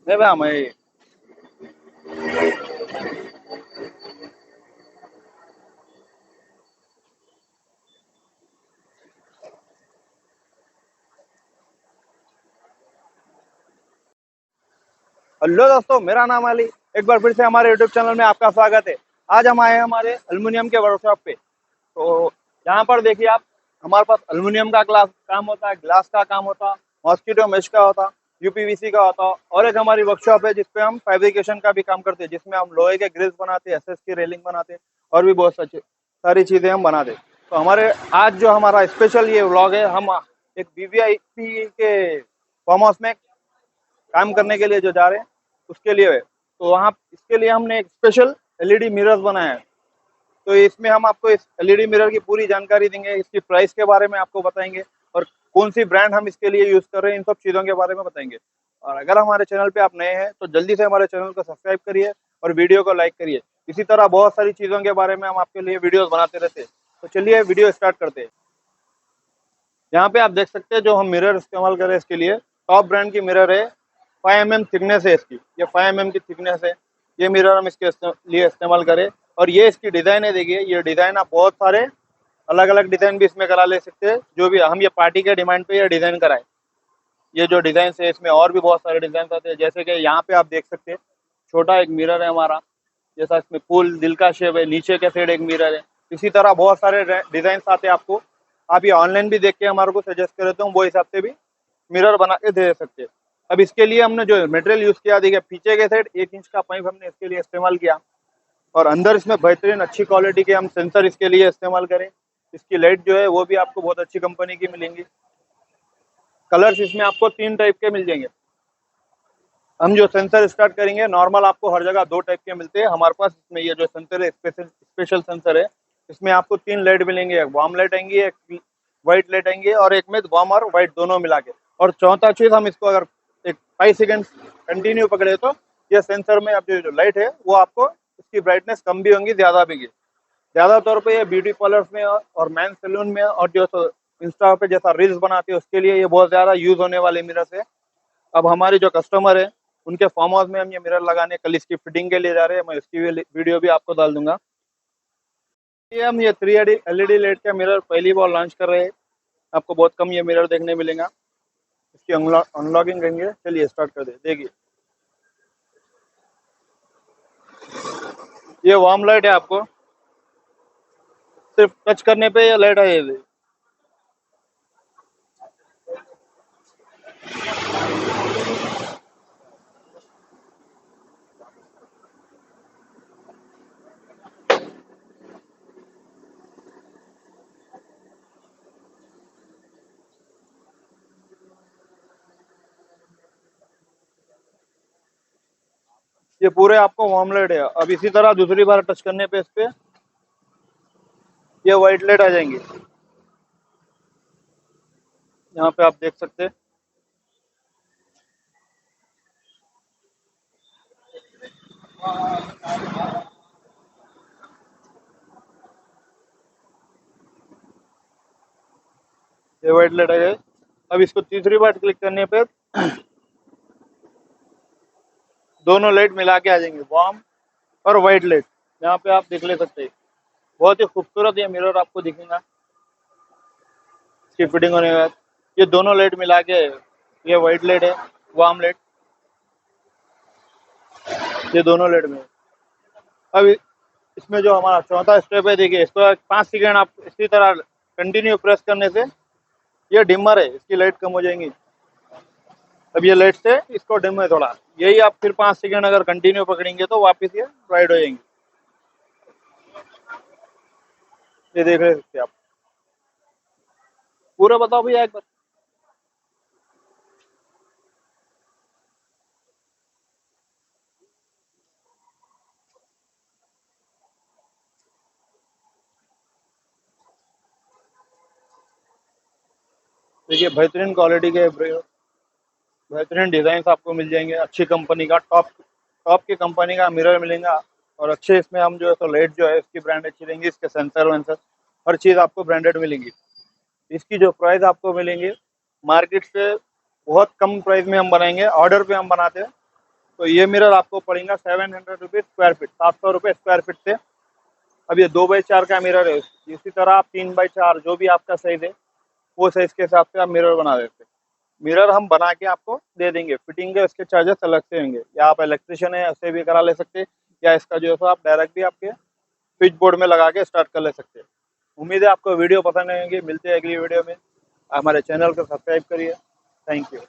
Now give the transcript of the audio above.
नहीं भाई मैं हेलो दोस्तों, मेरा नाम अली। एक बार फिर से हमारे यूट्यूब चैनल में आपका स्वागत है। आज हम आए हैं हमारे एल्युमिनियम के वर्कशॉप पे। तो यहाँ पर देखिए आप, हमारे पास एल्युमिनियम का ग्लास काम होता है, ग्लास का काम होता है, मॉस्किटो मेश का होता, यूपीवीसी का होता, और एक हमारी वर्कशॉप है जिसपे हम फैब्रिकेशन का भी काम करते हैं, जिसमें हम लोहे के ग्रिल्स बनाते हैं, एसएस की रेलिंग बनाते हैं, और भी बहुत सारी चीजें हम बनाते हैं। तो हमारे आज जो हमारा स्पेशल ये व्लॉग है, हम एक वीवीआईपी के फार्म हाउस में काम करने के लिए जो जा रहे हैं उसके लिए है। तो वहाँ इसके लिए हमने एक स्पेशल एलईडी मिरर्स बनाया है। तो इसमें हम आपको इस एलईडी मिरर की पूरी जानकारी देंगे, इसकी प्राइस के बारे में आपको बताएंगे, और कौन सी ब्रांड हम इसके लिए यूज कर रहे हैं, इन सब चीज़ों के बारे में बताएंगे। और अगर हमारे चैनल पे आप नए हैं तो जल्दी से हमारे चैनल को सब्सक्राइब करिए और वीडियो को लाइक करिए। इसी तरह बहुत सारी चीज़ों के बारे में हम आपके लिए वीडियोस बनाते रहते हैं। तो चलिए वीडियो स्टार्ट करते हैं। यहाँ पे आप देख सकते हैं जो हम मिरर इस्तेमाल कर रहे हैं इसके लिए टॉप ब्रांड की मिरर है। 5 mm थिकनेस है इसकी, ये 5 mm की थिकनेस है। ये मिरर हम इसके लिए इस्तेमाल करें। और ये इसकी डिज़ाइन है, देखिए ये डिज़ाइन आप बहुत सारे अलग अलग डिज़ाइन भी इसमें करा ले सकते हैं। जो भी हम ये पार्टी के डिमांड पे ये डिज़ाइन कराए। ये जो डिज़ाइन है इसमें और भी बहुत सारे डिज़ाइन आते हैं, जैसे कि यहाँ पे आप देख सकते हैं छोटा एक मिरर है हमारा, जैसा इसमें फूल दिल का शेप है, नीचे के साइड एक मिरर है। इसी तरह बहुत सारे डिज़ाइन आते हैं आपको। आप ये ऑनलाइन भी देख के हमारे को सजेस्ट करें तो हम वो हिसाब से भी मिरर बना के दे सकते हैं। अब इसके लिए हमने जो मटेरियल यूज़ किया, देखिए पीछे के साइड 1 इंच का पाइप हमने इसके लिए इस्तेमाल किया, और अंदर इसमें बेहतरीन अच्छी क्वालिटी के हम सेंसर इसके लिए इस्तेमाल करें। इसकी लाइट जो है वो भी आपको बहुत अच्छी कंपनी की मिलेंगी। कलर्स इसमें आपको 3 टाइप के मिल जाएंगे। हम जो सेंसर स्टार्ट करेंगे, नॉर्मल आपको हर जगह 2 टाइप के मिलते हैं, हमारे पास इसमें ये जो सेंसर है स्पेशल सेंसर है। इसमें आपको 3 लाइट मिलेंगे, एक वार्म लाइट आएंगी, एक व्हाइट लाइट आएंगी, और एक में वार्म और व्हाइट दोनों मिला के। और चौथा चीज, हम इसको अगर एक 5 सेकेंड कंटिन्यू पकड़े तो ये सेंसर में अब जो लाइट है वो आपको इसकी ब्राइटनेस कम भी होंगी, ज्यादा भी। ज्यादा तौर पे ये ब्यूटी पार्लर्स में और मैन सैलून में, और जो इंस्टा पे जैसा रील्स बनाते हैं उसके लिए ये बहुत ज्यादा यूज होने वाले मिरर्स है। अब हमारे जो कस्टमर है उनके फार्म हाउस में हम ये मिरर लगाने कल इसकी फिटिंग के लिए जा रहे हैं। मैं उसकी वीडियो भी आपको डाल दूंगा। ये हम ये 3 एलईडी लाइट का मिरर पहली बार लॉन्च कर रहे हैं। आपको बहुत कम ये मिरर देखने मिलेगा। इसकी अनलॉकिंग करेंगे, चलिए स्टार्ट कर दे। देखिए ये वार्म लाइट है, आपको सिर्फ टच करने पे ये लाइट आ जाएगी। ये पूरे आपको वार्म लाइट है। अब इसी तरह दूसरी बार टच करने पे इस पे ये व्हाइट लाइट आ जाएंगी। यहाँ पे आप देख सकते हैं। ये व्हाइट लाइट आ गए। अब इसको तीसरी बार क्लिक करने पे दोनों लाइट मिला के आ जाएंगे, वार्म और व्हाइट लाइट। यहाँ पे आप देख ले सकते हैं। बहुत ही खूबसूरत ये मिरर आपको दिखेगा इसकी फिटिंग होने के बाद। ये दोनों लाइट मिला के, ये व्हाइट लाइट है, वार्म लाइट, ये दोनों लाइट में। अब इसमें जो हमारा चौथा स्टेप है, देखिए इसको 5 सेकेंड आप इसी तरह कंटिन्यू प्रेस करने से ये डिमर है, इसकी लाइट कम हो जाएंगी। अब ये लाइट से इसको डिम है थोड़ा, यही आप फिर 5 सेकेंड अगर कंटिन्यू पकड़ेंगे तो वापस ये ब्राइट हो जाएंगी। ये देख रहे सकते आप। पूरा बताओ भैया एक बार। देखिए बेहतरीन क्वालिटी के बेहतरीन डिजाइन आपको मिल जाएंगे, अच्छी कंपनी का टॉप टॉप की कंपनी का मिरर मिलेगा। और अच्छे इसमें हम जो है तो लाइट जो है इसकी ब्रांड अच्छी रहेंगी, इसके सेंसर वेंसर हर चीज़ आपको ब्रांडेड मिलेंगी। इसकी जो प्राइस आपको मिलेंगे मार्केट से बहुत कम प्राइस में हम बनाएंगे, ऑर्डर पे हम बनाते हैं। तो ये मिरर आपको पड़ेगा 700 रुपीज स्क्वायर फीट, 700 रुपये स्क्वायर फीट से। अब ये 2x4 का मिरर है। इसी तरह आप 3x4 जो भी आपका साइज है वो साइज के हिसाब से आप मिरर बना देते हैं। मिरर हम बना के आपको दे देंगे, फिटिंग के उसके चार्जेस अलग से होंगे, या आप इलेक्ट्रिशियन है उससे भी करा ले सकते हैं, या इसका जो है सो आप डायरेक्ट भी आपके स्विच बोर्ड में लगा के स्टार्ट कर ले सकते हैं। उम्मीद है आपको वीडियो पसंद आएगी। मिलते हैं अगली वीडियो में। हमारे चैनल को सब्सक्राइब करिए। Thank you.